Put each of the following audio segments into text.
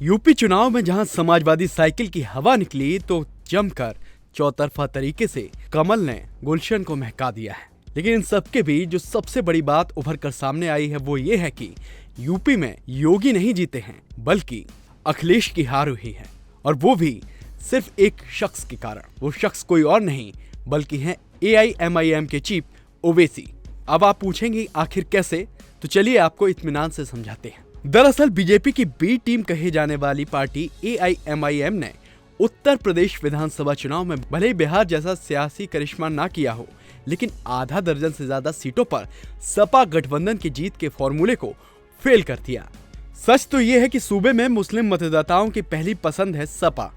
UP चुनाव में जहां समाजवादी साइकिल की हवा निकली तो जमकर चौतरफा तरीके से कमल ने गुलशन को महका दिया है। लेकिन इन सबके बीच जो सबसे बड़ी बात उभर कर सामने आई है वो ये है कि यूपी में योगी नहीं जीते हैं बल्कि अखिलेश की हार हुई है, और वो भी सिर्फ एक शख्स के कारण। वो शख्स कोई और नहीं बल्कि है AIMIM के चीफ ओवैसी। अब आप पूछेंगे आखिर कैसे, तो चलिए आपको इत्मीनान से समझाते हैं। दरअसल बीजेपी की बी टीम कहे जाने वाली पार्टी AIMIM ने उत्तर प्रदेश विधानसभा चुनाव में भले ही बिहार जैसा सियासी करिश्मा ना किया हो, लेकिन आधा दर्जन से ज्यादा सीटों पर सपा गठबंधन की जीत के फॉर्मूले को फेल कर दिया। सच तो ये है कि सूबे में मुस्लिम मतदाताओं की पहली पसंद है सपा,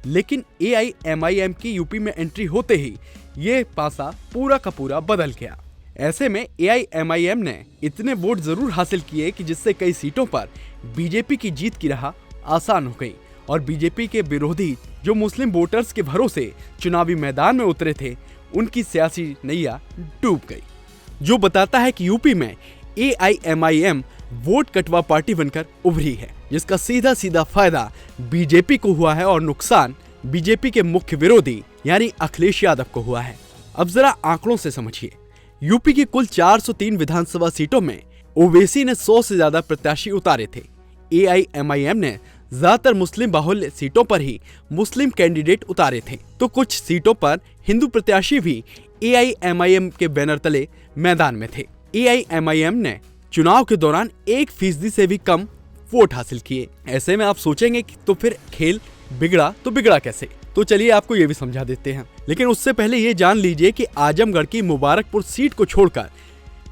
लेकिन AIMIM की यूपी में एंट्री होते ही ये पासा पूरा का पूरा बदल गया। ऐसे में AIMIM ने इतने वोट जरूर हासिल किए कि जिससे कई सीटों पर बीजेपी की जीत की राह आसान हो गई, और बीजेपी के विरोधी जो मुस्लिम वोटर्स के भरोसे चुनावी मैदान में उतरे थे उनकी सियासी नैया डूब गई, जो बताता है कि यूपी में AIMIM वोट कटवा पार्टी बनकर उभरी है, जिसका सीधा सीधा फायदा बीजेपी को हुआ है और नुकसान बीजेपी के मुख्य विरोधी यानी अखिलेश यादव को हुआ है। अब जरा आंकड़ों से समझिए। यूपी की कुल 403 विधानसभा सीटों में ओवैसी ने 100 से ज्यादा प्रत्याशी उतारे थे। AIMIM ने ज्यादातर मुस्लिम बाहुल्य सीटों पर ही मुस्लिम कैंडिडेट उतारे थे, तो कुछ सीटों पर हिंदू प्रत्याशी भी AIMIM के बैनर तले मैदान में थे। AIMIM ने चुनाव के दौरान 1% से भी कम वोट हासिल किए। ऐसे में आप सोचेंगे कि तो फिर खेल बिगड़ा तो बिगड़ा कैसे, तो चलिए आपको ये भी समझा देते हैं। लेकिन उससे पहले ये जान लीजिए कि आजमगढ़ की मुबारकपुर सीट को छोड़कर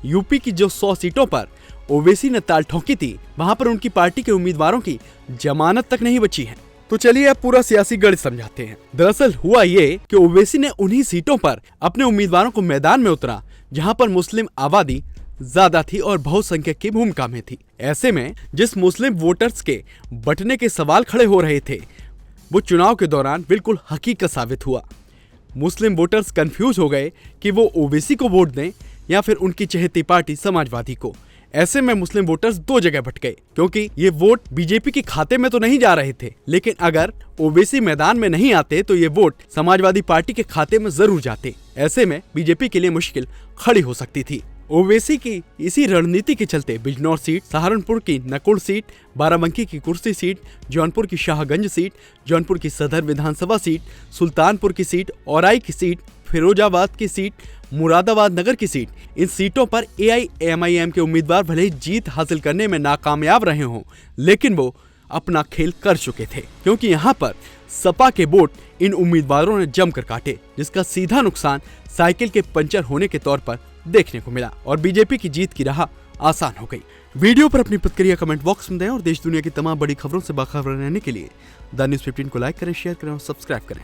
यूपी की जो 100 सीटों पर ओवैसी ने ताल ठोकी थी, वहां पर उनकी पार्टी के उम्मीदवारों की जमानत तक नहीं बची है। तो चलिए अब पूरा सियासी गढ़ समझाते हैं। दरअसल हुआ ये कि ओवैसी ने उन्हीं सीटों पर अपने उम्मीदवारों को मैदान में उतरा जहां पर मुस्लिम आबादी ज्यादा थी और बहुसंख्यक की भूमिका में थी। ऐसे में जिस मुस्लिम वोटर्स के बंटने के सवाल खड़े हो रहे थे वो चुनाव के दौरान बिल्कुल हकीकत साबित हुआ। मुस्लिम वोटर्स कंफ्यूज हो गए कि वो ओवैसी को वोट दें या फिर उनकी चहेती पार्टी समाजवादी को। ऐसे में मुस्लिम वोटर्स दो जगह बट गए, क्योंकि ये वोट बीजेपी के खाते में तो नहीं जा रहे थे, लेकिन अगर ओवैसी मैदान में नहीं आते तो ये वोट समाजवादी पार्टी के खाते में जरूर जाते। ऐसे में बीजेपी के लिए मुश्किल खड़ी हो सकती थी। ओवैसी की इसी रणनीति के चलते बिजनौर सीट, सहारनपुर की नकुड़ सीट, बाराबंकी की कुर्सी सीट, जौनपुर की शाहगंज सीट, जौनपुर की सदर विधानसभा सीट, सुल्तानपुर की सीट, औराई की सीट, फिरोजाबाद की सीट, मुरादाबाद नगर की सीट, इन सीटों पर AIMIM के उम्मीदवार भले ही जीत हासिल करने में नाकामयाब रहे हों, लेकिन वो अपना खेल कर चुके थे, क्योंकि यहाँ पर सपा के वोट इन उम्मीदवारों ने जमकर काटे, जिसका सीधा नुकसान साइकिल के पंचर होने के तौर पर देखने को मिला और बीजेपी की जीत की राह आसान हो गई। वीडियो पर अपनी प्रतिक्रिया कमेंट बॉक्स में दें और देश दुनिया की तमाम बड़ी खबरों से बाखबर रहने के लिए द न्यूज़ 15 को लाइक करें, शेयर करें और सब्सक्राइब करें।